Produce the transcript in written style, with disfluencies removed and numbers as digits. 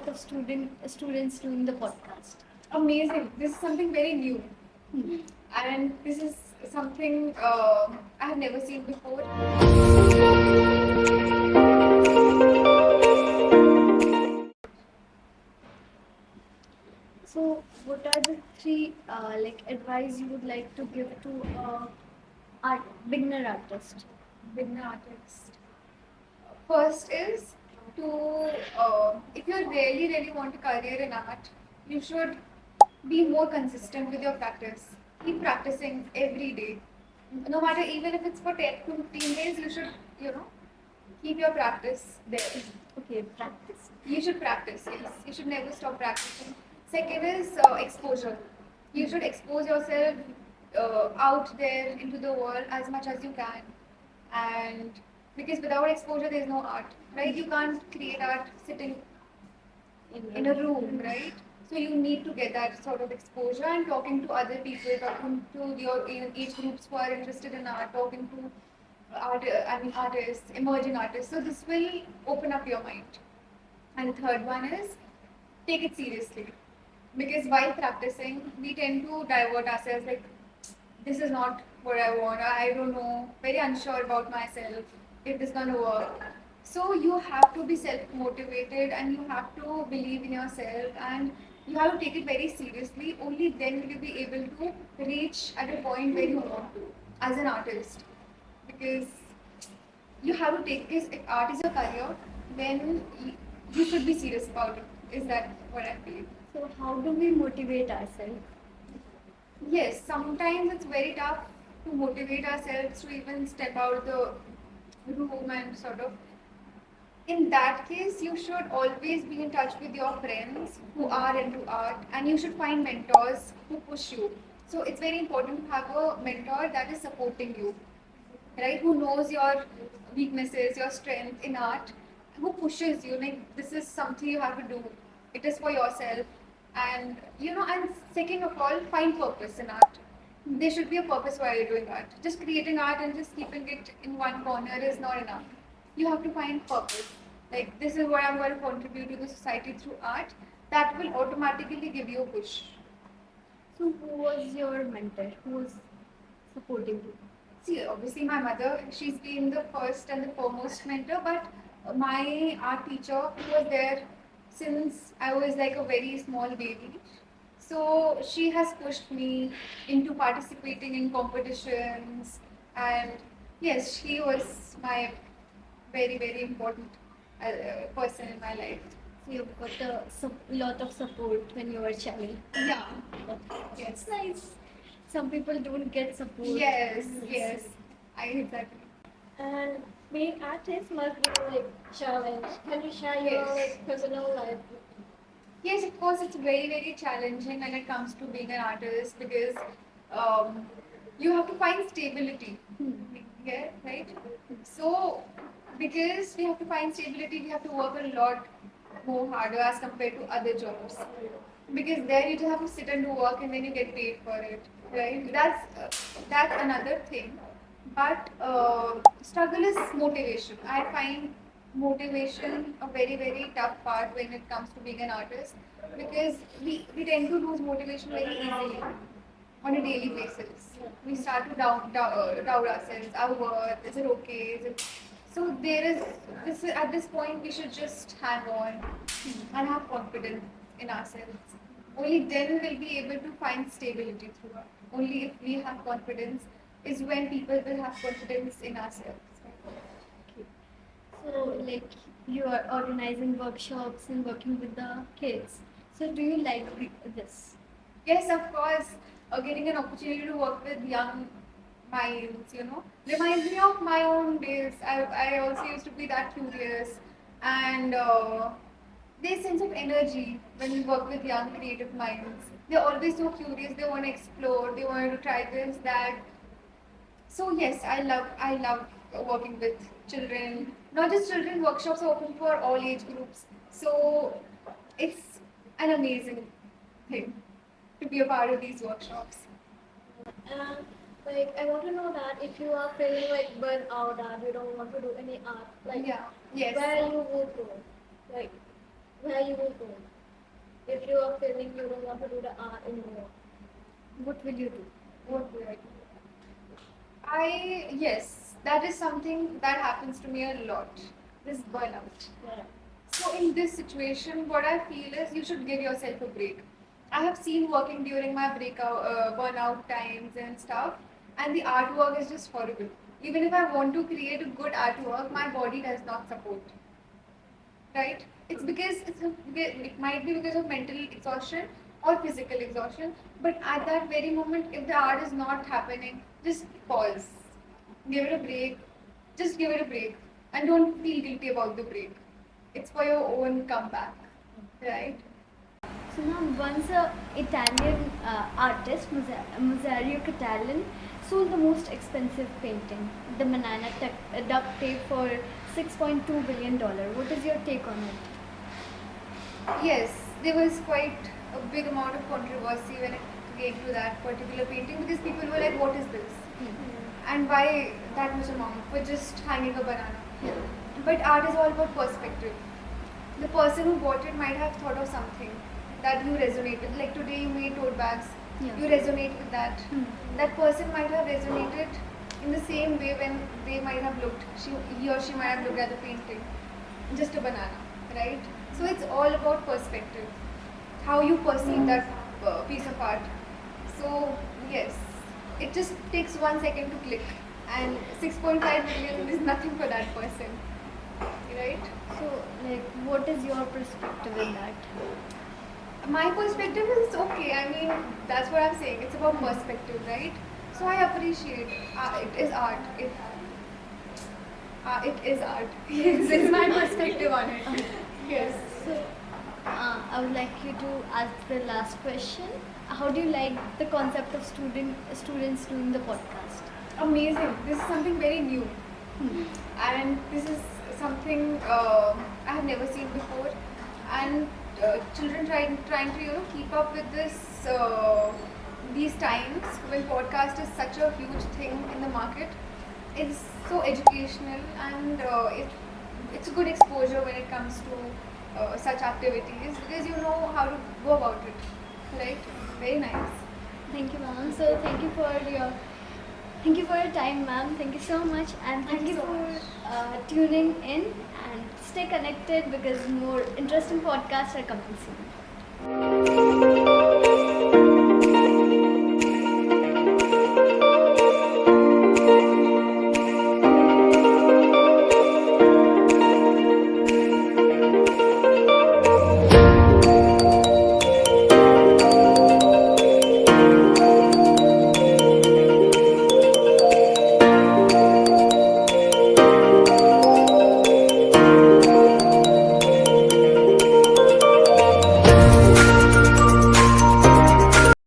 lot of students doing the podcast. Amazing. This is something very new. And this is something I have never seen before. So, what are the three advice you would like to give to beginner artist? Beginner artist. First is to, if you really want a career in art, you should be more consistent with your practice. Keep practicing every day. No matter, even if it's for 10 to 15 days, you should, keep your practice there. Okay, practice. You should practice, yes. You should never stop practicing. Second is exposure. You should expose yourself out there into the world as much as you can. And because without exposure, there's no art, right? You can't create art sitting in a room, right? So you need to get that sort of exposure and talking to other people, talking to your age groups who are interested in art, talking to artists, emerging artists. So this will open up your mind. And the third one is take it seriously. Because while practicing, we tend to divert ourselves like, this is not what I want, I don't know, very unsure about myself, if this is going to work. So you have to be self-motivated and you have to believe in yourself and you have to take it very seriously. Only then will you be able to reach at a point where you want to as an artist. Because you have to take this, if art is your career, then you should be serious about it. Is that what I feel? So, how do we motivate ourselves? Yes, sometimes it's very tough to motivate ourselves to even step out the room and sort of. In that case, you should always be in touch with your friends who are into art and you should find mentors who push you. So it's very important to have a mentor that is supporting you, right? Who knows your weaknesses, your strength in art, who pushes you, like this is something you have to do. It is for yourself. And and second of all, find purpose in art. There should be a purpose while you're doing art. Just creating art and just keeping it in one corner is not enough. You have to find purpose. Like this is what I'm going to contribute to the society through art. That will automatically give you a push. So, who was your mentor? Who was supporting you? See, obviously my mother, she's been the first and the foremost mentor, but my art teacher who was there since I was like a very small baby. So she has pushed me into participating in competitions and yes, she was my very important person in my life. So, you've got a lot of support when you were a child. Yeah. It's nice. Some people don't get support. Yes. I exactly. And being artist must be challenge. Can you share your Yes. personal life? Yes, of course, it's very challenging when it comes to being an artist because you have to find stability. Yeah, right? So, because we have to find stability, we have to work a lot more harder as compared to other jobs. Because there you just have to sit and do work and then you get paid for it, right? That's another thing. But struggle is motivation. I find motivation a very tough part when it comes to being an artist because we tend to lose motivation very easily on a daily basis. We start to doubt ourselves, our worth, is it okay? So there is at this point we should just hang on and have confidence in ourselves. Only then we'll be able to find stability through it. Only if we have confidence is when people will have confidence in ourselves. Okay. So, you are organizing workshops and working with the kids. So, do you like this? Yes, of course. Getting an opportunity to work with young minds, reminds me of my own days. I also used to be that curious, and there's sense of energy when we work with young creative minds. They're always so curious. They want to explore. They want to try this, that. So yes, I love working with children. Not just children. Workshops are open for all age groups. So it's an amazing thing to be a part of these workshops. And I want to know that if you are feeling burnt out and you don't want to do any art, Yeah. Yes. where you would go, like where you will go. If you are feeling you don't want to do the art anymore, what will you do? What do I do? Yes, that is something that happens to me a lot. This burnout. Yeah. So in this situation, what I feel is you should give yourself a break. I have seen working during my burnout times and stuff, and the artwork is just horrible. Even if I want to create a good artwork, my body does not support. Right? It's because it might be because of mental exhaustion or physical exhaustion. But at that very moment, if the art is not happening, just pause, give it a break. Just give it a break, and don't feel guilty about the break. It's for your own comeback, right? So now, once a Italian artist, Masario Catalan, sold the most expensive painting, the duct tape, for $6.2 billion. What is your take on it? Yes, there was quite a big amount of controversy when it came to that particular painting because people were like, "What is this? And why that much amount for just hanging a banana?" Yeah. But art is all about perspective. The person who bought it might have thought of something that you resonate with. Like today, you made tote bags. Yeah. You resonate with that. That person might have resonated in the same way when they might have looked. He or she might have looked at the painting, just a banana, right? So it's all about perspective, how you perceive that piece of art. So yes, it just takes 1 second to click, and 6.5 million is nothing for that person, right? So, like, what is your perspective in that? My perspective is okay. I mean, that's what I'm saying. It's about perspective, right? So I appreciate it is art. It is art. Yes, it's my perspective on it. Yes. So, I would like you to ask the last question. How do you like the concept of students doing the podcast? Amazing. This is something very new, and this is something I have never seen before. And children trying to keep up with this these times when podcast is such a huge thing in the market. It's so educational, and it's a good exposure when it comes to such activities because you know how to go about it, right? Very nice. Thank you, ma'am. So, thank you for your time, ma'am. Thank you so much, and thank you so for much. tuning in. And stay connected because more interesting podcasts are coming soon.